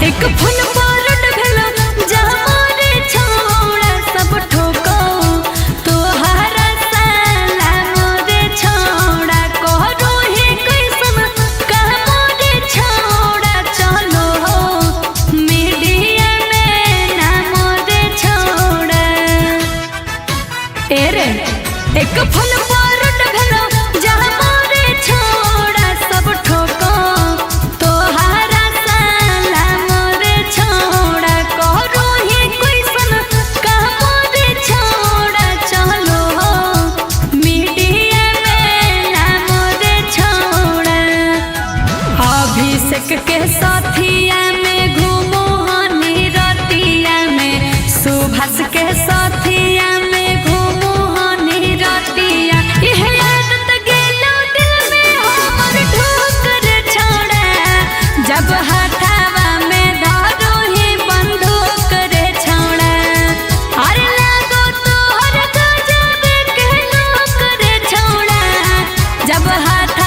एक फन पारट भेलो जमारे छोड़ा सब ठोको तोहारा साला मोरे छोड़ा करो ही कैसन मोरे छोड़ा चलो मीडिया में ना मोरे छोड़ा एरे एक फन पारट भेलो जमारे छोड़ा सब ठोको के साथिया में घूमो हनी रतिया में सुभाष के साथिया में घूमो हनी रतिया यह आदत गेलो दिल में हमर ठोकर छोड़ा जब हाथावा में धारो ही बंदूक रे छोड़ा अरे लागो तोहर गजब के लोक रे छोड़ा जब हाथ